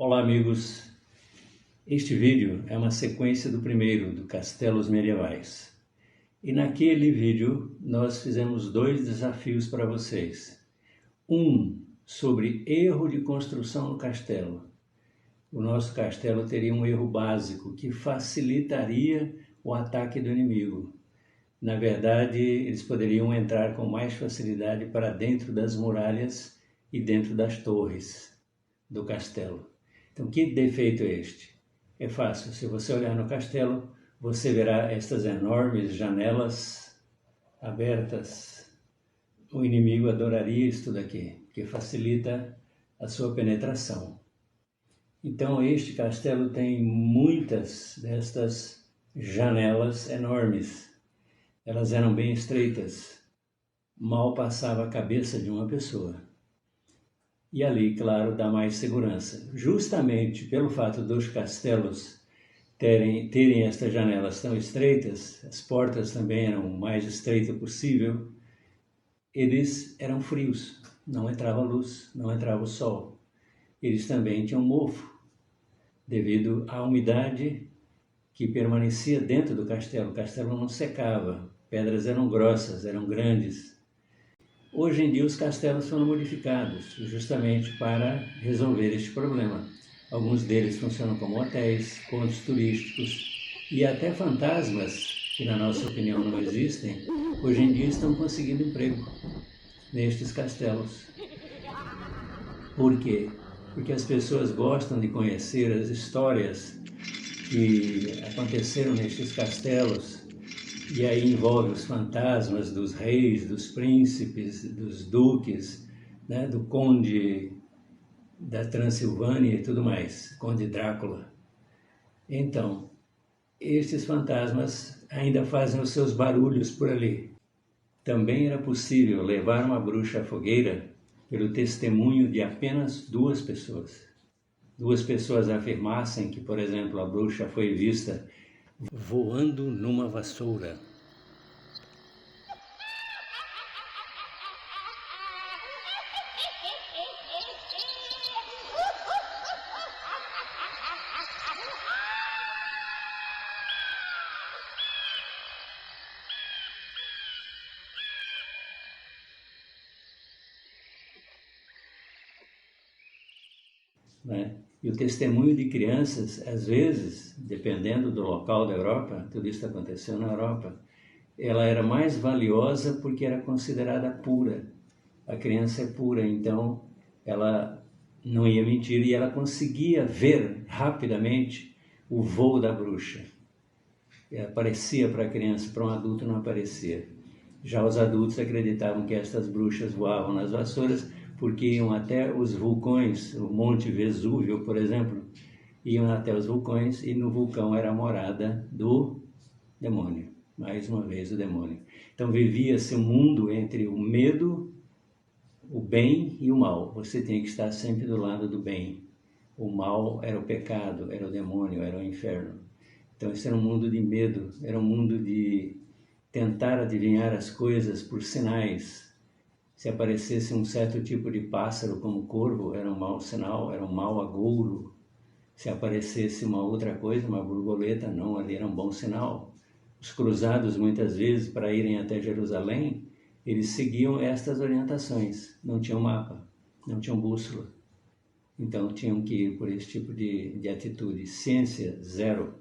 Olá amigos, este vídeo é uma sequência do primeiro, do Castelos Medievais. E naquele vídeo nós fizemos dois desafios para vocês. Um sobre erro de construção no castelo. O nosso castelo teria um erro básico que facilitaria o ataque do inimigo. Na verdade, eles poderiam entrar com mais facilidade para dentro das muralhas e dentro das torres do castelo. Então, que defeito é este? É fácil, se você olhar no castelo, você verá estas enormes janelas abertas. O inimigo adoraria isso daqui, porque facilita a sua penetração. Então, este castelo tem muitas destas janelas enormes. Elas eram bem estreitas, mal passava a cabeça de uma pessoa. E ali, claro, dá mais segurança. Justamente pelo fato dos castelos terem estas janelas tão estreitas, as portas também eram o mais estreitas possível, eles eram frios, não entrava luz, não entrava o sol. Eles também tinham mofo, devido à umidade que permanecia dentro do castelo. O castelo não secava, pedras eram grossas, eram grandes. Hoje em dia os castelos foram modificados justamente para resolver este problema. Alguns deles funcionam como hotéis, pontos turísticos e até fantasmas, que na nossa opinião não existem, hoje em dia estão conseguindo emprego nestes castelos. Por quê? Porque as pessoas gostam de conhecer as histórias que aconteceram nestes castelos, e aí envolve os fantasmas dos reis, dos príncipes, dos duques, né, do conde da Transilvânia e tudo mais, conde Drácula. Então, estes fantasmas ainda fazem os seus barulhos por ali. Também era possível levar uma bruxa à fogueira pelo testemunho de apenas duas pessoas. Duas pessoas afirmassem que, por exemplo, a bruxa foi vista voando numa vassoura. Né? E o testemunho de crianças, às vezes, dependendo do local da Europa, tudo isso aconteceu na Europa, ela era mais valiosa porque era considerada pura. A criança é pura, então ela não ia mentir e ela conseguia ver rapidamente o voo da bruxa. Aparecia para a criança, para um adulto não aparecia. Já os adultos acreditavam que estas bruxas voavam nas vassouras porque iam até os vulcões, o Monte Vesúvio, por exemplo, iam até os vulcões e no vulcão era a morada do demônio, mais uma vez o demônio. Então vivia-se um mundo entre o medo, o bem e o mal. Você tinha que estar sempre do lado do bem. O mal era o pecado, era o demônio, era o inferno. Então esse era um mundo de medo, era um mundo de tentar adivinhar as coisas por sinais. Se aparecesse um certo tipo de pássaro como corvo, era um mau sinal, era um mau agouro. Se aparecesse uma outra coisa, uma borboleta, não, ali era um bom sinal. Os cruzados, muitas vezes, para irem até Jerusalém, eles seguiam estas orientações. Não tinham mapa, não tinham bússola. Então tinham que ir por esse tipo de atitude. Ciência, zero.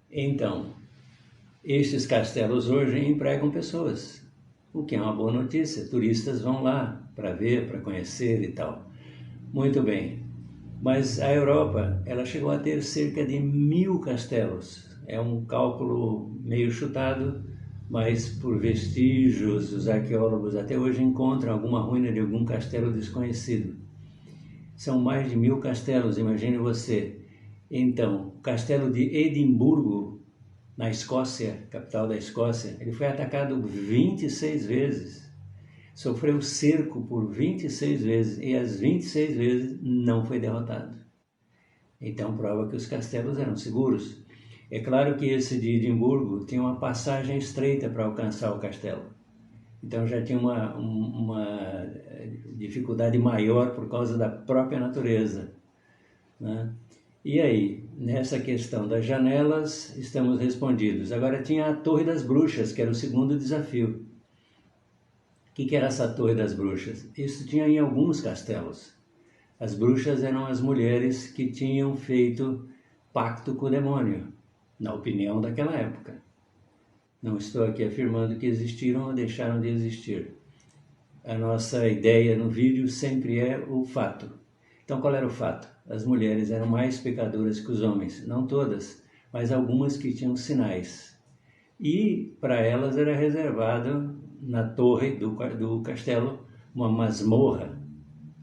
Então, estes castelos hoje empregam pessoas, o que é uma boa notícia. Turistas vão lá para ver, para conhecer e tal. Muito bem, mas a Europa, ela chegou a ter cerca de 1000 castelos. É um cálculo meio chutado, mas por vestígios, os arqueólogos até hoje encontram alguma ruína de algum castelo desconhecido. São mais de 1000 castelos, imagine você. Então, o castelo de Edimburgo, na Escócia, capital da Escócia, ele foi atacado 26 vezes. Sofreu cerco por 26 vezes e as 26 vezes não foi derrotado. Então prova que os castelos eram seguros. É claro que esse de Edimburgo tinha uma passagem estreita para alcançar o castelo. Então já tinha uma dificuldade maior por causa da própria natureza, né? E aí, nessa questão das janelas, estamos respondidos. Agora tinha a Torre das Bruxas, que era o segundo desafio. O que era essa Torre das Bruxas? Isso tinha em alguns castelos. As bruxas eram as mulheres que tinham feito pacto com o demônio, na opinião daquela época. Não estou aqui afirmando que existiram ou deixaram de existir. A nossa ideia no vídeo sempre é o fato. Então, qual era o fato? As mulheres eram mais pecadoras que os homens. Não todas, mas algumas que tinham sinais. E para elas era reservado na torre do castelo uma masmorra.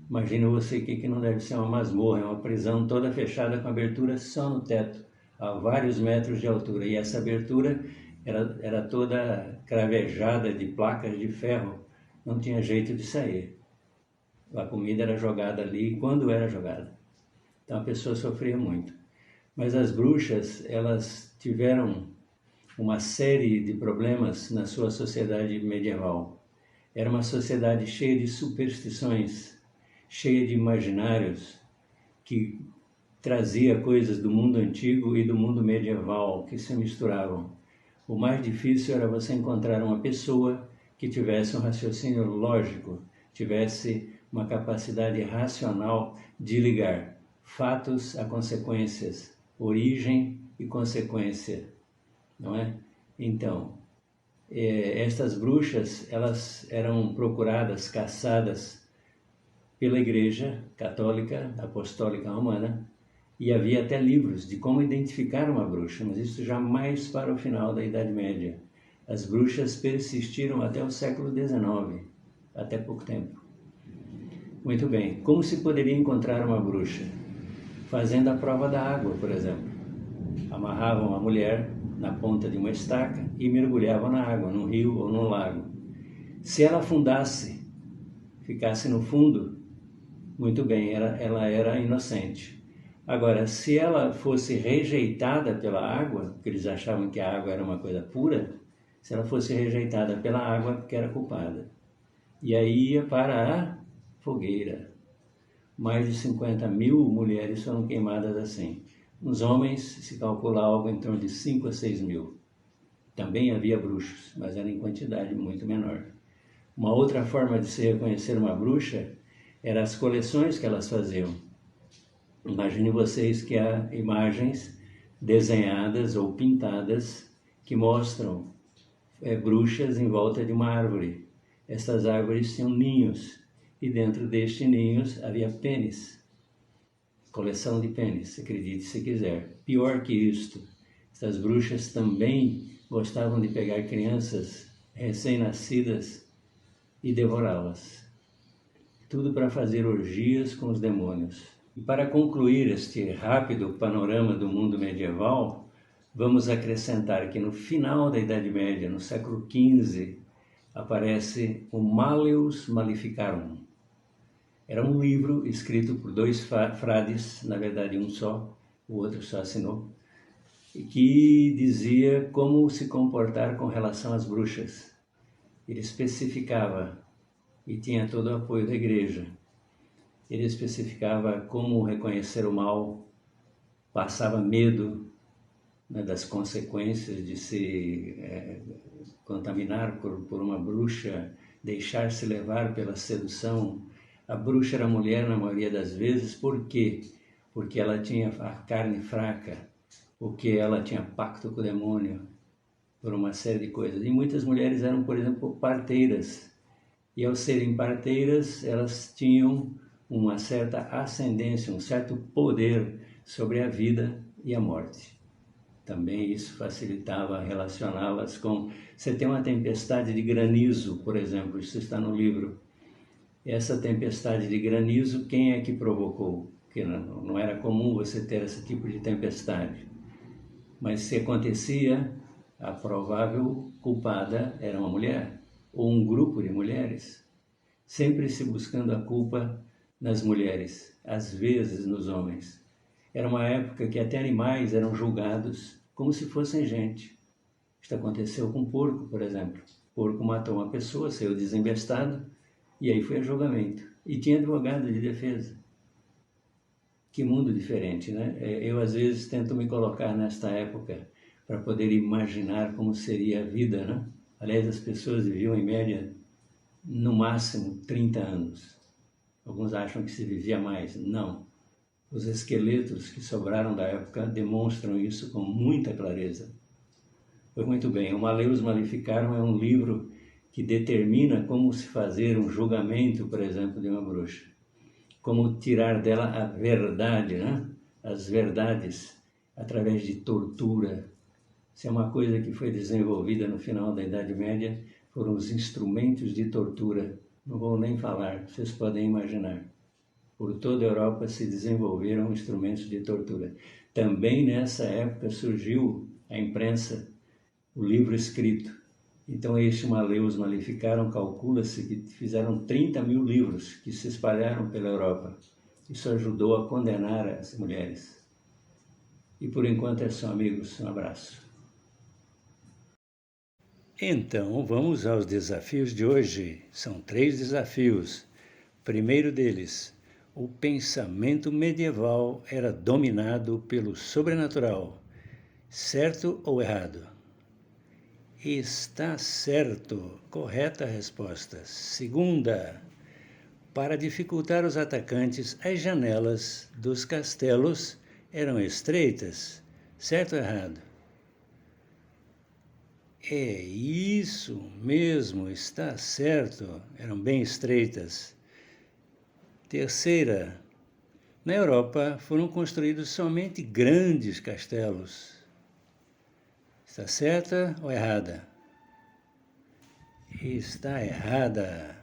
Imagina você que não deve ser uma masmorra, é uma prisão toda fechada com abertura só no teto, a vários metros de altura. E essa abertura era toda cravejada de placas de ferro, não tinha jeito de sair. A comida era jogada ali quando era jogada. Então a pessoa sofria muito. Mas as bruxas, elas tiveram uma série de problemas na sua sociedade medieval. Era uma sociedade cheia de superstições, cheia de imaginários, que trazia coisas do mundo antigo e do mundo medieval que se misturavam. O mais difícil era você encontrar uma pessoa que tivesse um raciocínio lógico, tivesse uma capacidade racional de ligar fatos a consequências, origem e consequência, não é? Então, estas bruxas, elas eram procuradas, caçadas pela Igreja Católica Apostólica Romana, e havia até livros de como identificar uma bruxa, mas isso jamais para o final da Idade Média. As bruxas persistiram até o século XIX, até pouco tempo. Muito bem, como se poderia encontrar uma bruxa? Fazendo a prova da água, por exemplo. Amarravam a mulher na ponta de uma estaca e mergulhavam na água, num rio ou num lago. Se ela afundasse, ficasse no fundo, muito bem, ela era inocente. Agora, se ela fosse rejeitada pela água, porque eles achavam que a água era uma coisa pura, se ela fosse rejeitada pela água, porque era culpada. E aí ia para a fogueira. Mais de 50.000 mulheres foram queimadas assim. Nos homens se calcula algo em torno de 5 a 6 mil. Também havia bruxos, mas era em quantidade muito menor. Uma outra forma de se reconhecer uma bruxa eram as coleções que elas faziam. Imagine vocês que há imagens desenhadas ou pintadas que mostram bruxas em volta de uma árvore. Essas árvores tinham ninhos e dentro destes ninhos havia pênis. Coleção de pênis, acredite se quiser. Pior que isto, essas bruxas também gostavam de pegar crianças recém-nascidas e devorá-las. Tudo para fazer orgias com os demônios. E para concluir este rápido panorama do mundo medieval, vamos acrescentar que no final da Idade Média, no século XV, aparece o Malleus Maleficarum. Era um livro escrito por dois frades, na verdade um só, o outro só assinou, que dizia como se comportar com relação às bruxas. Ele especificava, e tinha todo o apoio da igreja, ele especificava como reconhecer o mal, passava medo, né, das consequências de se contaminar por uma bruxa, deixar-se levar pela sedução. A bruxa era mulher na maioria das vezes, por quê? Porque ela tinha a carne fraca, porque ela tinha pacto com o demônio, por uma série de coisas. E muitas mulheres eram, por exemplo, parteiras. E ao serem parteiras, elas tinham uma certa ascendência, um certo poder sobre a vida e a morte. Também isso facilitava relacioná-las com... Você tem uma tempestade de granizo, por exemplo, isso está no livro. Essa tempestade de granizo, quem é que provocou? Porque não era comum você ter esse tipo de tempestade. Mas se acontecia, a provável culpada era uma mulher, ou um grupo de mulheres, sempre se buscando a culpa nas mulheres, às vezes nos homens. Era uma época que até animais eram julgados como se fossem gente. Isto aconteceu com o porco, por exemplo. porco matou uma pessoa, saiu desembestado, e aí foi a julgamento. E tinha advogado de defesa. Que mundo diferente, né? Eu, às vezes, tento me colocar nesta época para poder imaginar como seria a vida, né? Aliás, as pessoas viviam, em média, no máximo 30 anos. Alguns acham que se vivia mais. Não. Os esqueletos que sobraram da época demonstram isso com muita clareza. Pois muito bem, o Maleus Maleficarum é um livro que determina como se fazer um julgamento, por exemplo, de uma bruxa. Como tirar dela a verdade, né? As verdades, através de tortura. Se é uma coisa que foi desenvolvida no final da Idade Média, foram os instrumentos de tortura. Não vou nem falar, vocês podem imaginar. Por toda a Europa se desenvolveram instrumentos de tortura. Também nessa época surgiu a imprensa, o livro escrito. Então, este Maleus Maleficarum, calcula-se que fizeram 30 mil livros que se espalharam pela Europa. Isso ajudou a condenar as mulheres. E por enquanto é só, amigos. Um abraço. Então, vamos aos desafios de hoje. São 3 desafios. Primeiro deles, o pensamento medieval era dominado pelo sobrenatural. Certo ou errado? Está certo. Correta a resposta. Segunda, para dificultar os atacantes, as janelas dos castelos eram estreitas. Certo ou errado? É isso mesmo, está certo. Eram bem estreitas. Terceira, na Europa foram construídos somente grandes castelos. Está certa ou errada? Está errada.